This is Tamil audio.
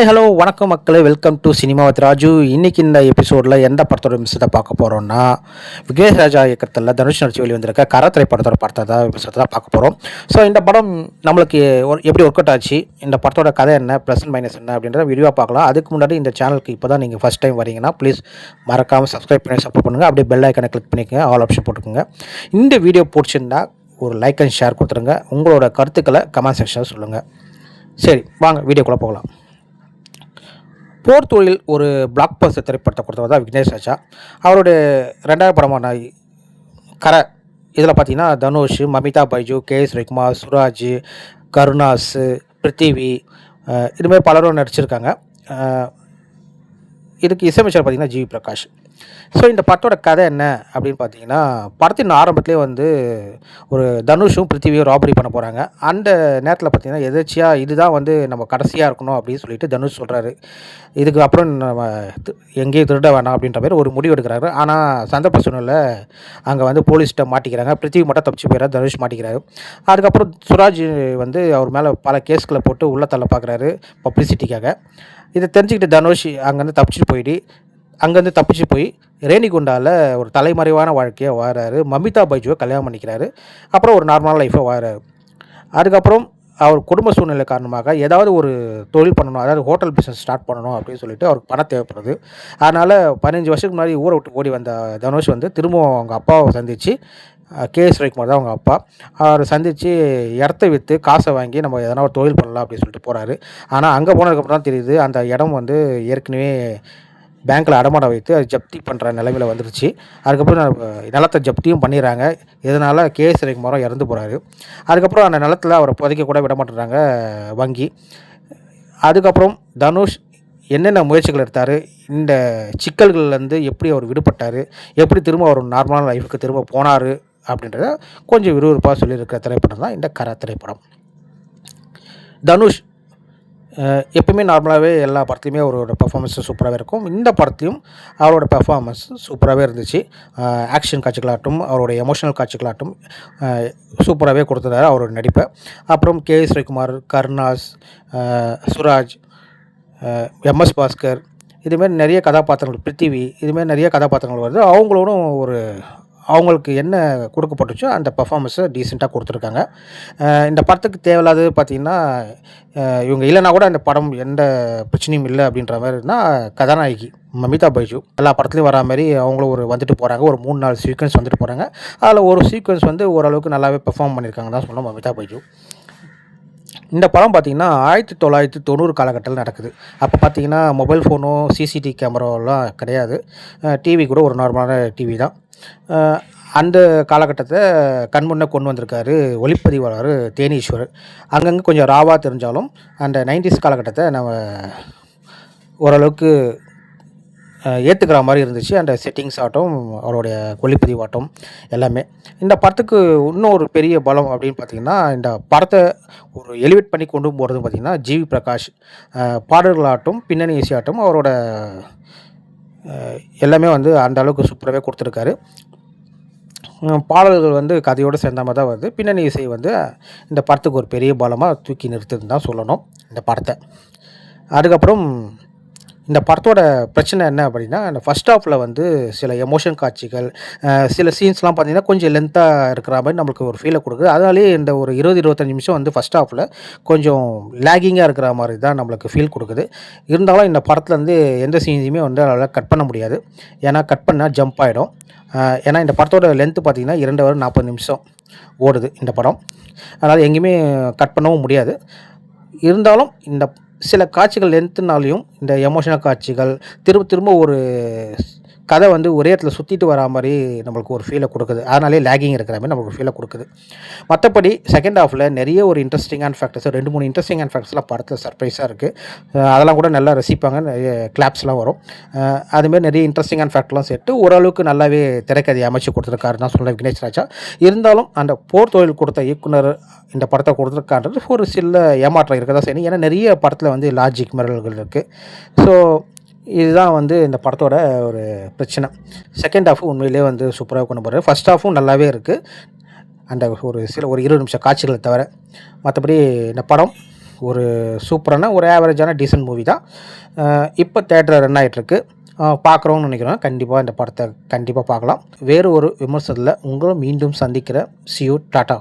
ஹாய் ஹலோ வணக்கம் மக்களே, welcome to cinema with Raju. இன்றைக்கி இந்த எபிசோடில் எந்த படத்தோட மிஸ்ஸத்தை பார்க்க போகிறோம்னா, விக்னேஷ் ராஜா இயக்கத்தில் தனுஷ் நடிச்சு வெளி வந்திருக்க கர திரைப்படத்தோட படத்தை தான் எபிசோட தான் பார்க்க போகிறோம். ஸோ இந்த படம் நம்மளுக்கு எப்படி ஒர்க் அவுட் ஆச்சு, இந்த படத்தோட கதை என்ன, ப்ளஸ் அண்ட் மைனஸ் என்ன அப்படின்றத வீடியோவாக பார்க்கலாம். அதுக்கு முன்னாடி இந்த சேனலுக்கு இப்போ தான் நீங்கள் ஃபஸ்ட் டைம் வரீங்கன்னா ப்ளீஸ் மறக்காமல் சப்ஸ்கிரைப் பண்ணி சப்போர்ட் பண்ணுங்கள். அப்படியே பெல் ஐக்கனை கிளிக் பண்ணிக்கோங்க, ஆல் ஆப்ஷன் போட்டுக்கோங்க. இந்த வீடியோ பிடிச்சிருந்தா ஒரு லைக் அண்ட் ஷேர் கொடுத்துருங்க. உங்களோட கருத்துக்களை கமெண்ட் செக்ஷனில் சொல்லுங்கள். சரி, வாங்க வீடியோக்குள்ளே போகலாம். போர் தொழில் ஒரு பிளாக் பஸ்டர் திரைப்படத்தை கொடுத்தவர் தான் விக்னேஷ் ராஜா. அவருடைய ரெண்டாவது படமான கரை, இதில் பார்த்தீங்கன்னா தனுஷ், மமிதா பைஜு, கே.எஸ். ரவிக்குமார், சுராஜ், கருணாஸ், பிருத்திவி, இதுமாதிரி பலரும் நடிச்சிருக்காங்க. இதுக்கு இசையமைச்சர் பார்த்தீங்கன்னா ஜி.வி. பிரகாஷ். ஸோ இந்த படத்தோட கதை என்ன அப்படின்னு பார்த்தீங்கன்னா, படத்தின் ஆரம்பத்திலே வந்து ஒரு தனுஷும் பிருத்திவியும் ராபரி பண்ண போகிறாங்க. அந்த நேரத்தில் பார்த்தீங்கன்னா எதாச்சியாக இதுதான் வந்து நம்ம கடைசியாக இருக்கணும் அப்படின்னு சொல்லிட்டு தனுஷ் சொல்கிறாரு. இதுக்கு அப்புறம் நம்ம எங்கேயும் திருட வேணாம் அப்படின்ற மாதிரி ஒரு முடிவு எடுக்கிறாரு. ஆனால் சந்தர்ப்ப சூழ்நிலை அங்கே வந்து போலீஸ்கிட்ட மாட்டிக்கிறாங்க. பிருத்திவி மட்டும் தப்பிச்சு போயிடறாரு, தனுஷ் மாட்டிக்கிறாரு. அதுக்கப்புறம் சுராஜ் வந்து அவர் மேலே பல கேஸ்களை போட்டு உள்ள தள்ள பார்க்குறாரு பப்ளிசிட்டிக்காக. இதை தெரிஞ்சுக்கிட்டு தனுஷ் அங்கேருந்து தப்பிச்சு போய் ரேணிகுண்டாவில் ஒரு தலைமறைவான வாழ்க்கையை வாழறாரு. மமிதா பைஜுவை கல்யாணம் பண்ணிக்கிறாரு. அப்புறம் ஒரு நார்மலான லைஃப்பை வாழறாரு. அதுக்கப்புறம் அவர் குடும்ப சூழ்நிலை காரணமாக ஏதாவது ஒரு தொழில் பண்ணணும், அதாவது ஹோட்டல் பிஸ்னஸ் ஸ்டார்ட் பண்ணணும் அப்படின்னு சொல்லிட்டு அவருக்கு பணம் தேவைப்படுது. அதனால் 15 வருஷத்துக்கு முன்னாடி ஊரை விட்டு ஓடி வந்த தனுஷ் வந்து திரும்பவும் அவங்க அப்பாவை சந்தித்து, கே.எஸ். ரவிக்குமார் தான் அவங்க அப்பா, அவரை சந்தித்து இடத்த விற்று காசை வாங்கி நம்ம எதனா ஒரு தொழில் பண்ணலாம் அப்படின்னு சொல்லிட்டு போகிறாரு. ஆனால் அங்கே போனதுக்கப்புறம் தான் தெரியுது அந்த இடம் வந்து ஏற்கனவே பேங்க்கில் அடமானம் வைத்து அது ஜப்தி பண்ணுற நிலைமையில் வந்துருச்சு. அதுக்கப்புறம் நிலத்தை ஜப்தியும் பண்ணிடுறாங்க. இதனால் கே.எஸ். ரவிக்குமாரும் இறந்து போகிறாரு. அதுக்கப்புறம் அந்த நிலத்தில் அவரை புதைக்க கூட விட மாட்டேறாங்க வங்கி. அதுக்கப்புறம் தனுஷ் என்னென்ன முயற்சிகள் எடுத்தார், இந்த சிக்கல்கள்லேருந்து எப்படி அவர் விடுபட்டார், எப்படி திரும்ப அவர் நார்மலான லைஃபுக்கு திரும்ப போனார் அப்படின்றத கொஞ்சம் விறுவிறுப்பாக சொல்லியிருக்கிற திரைப்படம் தான் இந்த கரை திரைப்படம். தனுஷ் எப்பவுமே நார்மலாகவே எல்லா படத்துலையுமே அவரோட பெர்ஃபார்மன்ஸ் சூப்பராகவே இருக்கும். இந்த படத்துலையும் அவரோட பெர்ஃபார்மன்ஸ் சூப்பராகவே இருந்துச்சு. ஆக்ஷன் காட்சிகளாகட்டும், அவரோட எமோஷனல் காட்சிகளாகட்டும் சூப்பராகவே கொடுத்துருந்தாரு அவரோட நடிப்பை. அப்புறம் கே.எஸ். ரவிக்குமார், கருணாஸ், சுராஜ், எம்.எஸ். பாஸ்கர், இதுமாரி நிறைய கதாபாத்திரங்கள், பிருத்திவி, இதுமாரி நிறைய கதாபாத்திரங்கள் வருது. அவங்களோடும் அவங்களுக்கு என்ன கொடுக்கப்பட்டுச்சோ அந்த பெர்ஃபார்மன்ஸை டீசெண்டாக கொடுத்துருக்காங்க. இந்த படத்துக்கு தேவையில்லாதது பார்த்திங்கன்னா, இவங்க இல்லைனா கூட இந்த படம் எந்த பிரச்சனையும் இல்லை அப்படின்ற மாதிரி இருந்தால், கதாநாயகி மமிதா பைஜு எல்லா படத்துலையும் வரா மாதிரி அவங்களும் வந்துட்டு போகிறாங்க. ஒரு 3-4 சீக்வன்ஸ் வந்துட்டு போகிறாங்க. அதில் ஒரு சீக்வன்ஸ் வந்து ஓரளவுக்கு நல்லாவே பெர்ஃபார்ம் பண்ணியிருக்காங்க தான் சொல்லணும் மமிதா பைஜு. இந்த படம் பார்த்திங்கன்னா 1990 காலகட்டத்தில் நடக்குது. அப்போ பார்த்திங்கன்னா மொபைல் ஃபோனோ சிசிடிவி கேமராவெல்லாம் கிடையாது. டிவி கூட ஒரு நார்மலான டிவி தான். அந்த காலகட்டத்தை கண்முன்னே கொண்டு வந்திருக்காரு ஒளிப்பதிவாளர் தேனீஸ்வர். அங்கங்கே கொஞ்சம் ராவாக தெரிஞ்சாலும் அந்த 90s காலகட்டத்தை நம்ம ஓரளவுக்கு ஏற்றுக்கிற மாதிரி இருந்துச்சு. அந்த செட்டிங்ஸ் ஆகட்டும், அவருடைய ஒளிப்பதிவாட்டம் எல்லாமே. இந்த படத்துக்கு இன்னும் ஒரு பெரிய பலம் அப்படின்னு பார்த்திங்கன்னா, இந்த படத்தை ஒரு எலிவேட் பண்ணி கொண்டு போகிறது பார்த்திங்கன்னா ஜி.வி. பிரகாஷ். பாடல்களாகட்டும், பின்னணி இசையாகட்டும், அவரோட எல்லாமே வந்து அந்த அளவுக்கு சூப்பராகவே கொடுத்துருக்காரு. பாடல்கள் வந்து கதையோடு சேர்ந்த மாதிரி தான் வருது. பின்னணி இசை வந்து இந்த படத்துக்கு ஒரு பெரிய பலமாக தூக்கி நிறுத்துதுன்னு தான் சொல்லணும் இந்த படத்தை. அதுக்கப்புறம் இந்த படத்தோட பிரச்சனை என்ன அப்படின்னா, அந்த ஃபஸ்ட் ஹாஃபில் வந்து சில எமோஷன் காட்சிகள், சில சீன்ஸ்லாம் பார்த்திங்கன்னா கொஞ்சம் லென்த்தாக இருக்கிற மாதிரி நம்மளுக்கு ஒரு ஃபீலை கொடுக்குது. அதனாலே இந்த ஒரு 20-25 நிமிஷம் வந்து ஃபஸ்ட் ஹாஃபில் கொஞ்சம் லேகிங்காக இருக்கிற மாதிரி தான் நம்மளுக்கு ஃபீல் கொடுக்குது. இருந்தாலும் இந்த படத்தில் வந்து எந்த சீன்ஸையுமே வந்து அதனால் கட் பண்ண முடியாது. ஏன்னா கட் பண்ணால் ஜம்ப் ஆகிடும். ஏன்னா இந்த படத்தோட லென்த்து பார்த்திங்கன்னா 2 hours 40 நிமிஷம் ஓடுது இந்த படம். அதனால் எங்கேயுமே கட் பண்ணவும் முடியாது. இருந்தாலும் இந்த சில காட்சிகள் லென்த்துனாலையும் இந்த எமோஷனல் காட்சிகள் திரும்ப ஒரு கதை வந்து ஒரே இடத்துல சுற்றிட்டு வரா மாதிரி நம்மளுக்கு ஒரு ஃபீலை கொடுக்குது. அதனாலே லேகிங் இருக்கிற மாதிரி நம்மளுக்கு ஒரு ஃபீலை கொடுக்குது. மற்றபடி செகண்ட் ஹாஃபில் நிறைய ஒரு இன்ட்ரெஸ்டிங்கான ஃபேக்டர்ஸ், 2-3 இன்ட்ரெஸ்டிங்கான ஃபேக்டர்ஸ்லாம் படத்தில் சர்ப்ரைஸாக இருக்குது. அதெல்லாம் கூட நல்லா ரசிப்பாங்க. நிறைய கிளாப்ஸ்லாம் வரும். அதுமாரி நிறைய இன்ட்ரெஸ்டிங்கான ஃபேக்டர்லாம் சேர்த்து ஓரளவுக்கு நல்லாவே திரைக்கதையை அமைச்சு கொடுத்துருக்காரு தான் சொல்கிறேன் விக்னேஷ் ராஜா. இருந்தாலும் அந்த போர் தொழில் கொடுத்த இயக்குனர் இந்த படத்தை கொடுத்துருக்கான்றது ஒரு சில ஏமாற்றம் இருக்க தான் செய்யணும். ஏன்னா நிறைய படத்தில் வந்து லாஜிக் மிரல்கள் இருக்குது. ஸோ இதுதான் வந்து இந்த படத்தோட ஒரு பிரச்சனை. செகண்ட் ஹாஃபு உண்மையிலே வந்து சூப்பராக கொண்டு போகிறாரு. ஃபஸ்ட் ஹாஃபும் நல்லாவே இருக்குது, அந்த ஒரு 20 நிமிஷம் காட்சிகளை தவிர. மற்றபடி இந்த படம் ஒரு சூப்பரான ஒரு ஆவரேஜான டீசன்ட் மூவி தான். இப்போ தேட்டரில் ரன் ஆகிட்டுருக்கு. பார்க்குறோன்னு நினைக்கிறேன். கண்டிப்பாக இந்த படத்தை கண்டிப்பாக பார்க்கலாம். வேறு ஒரு விமர்சனத்தில் உங்களை மீண்டும் சந்திக்கிறேன். See you, tata.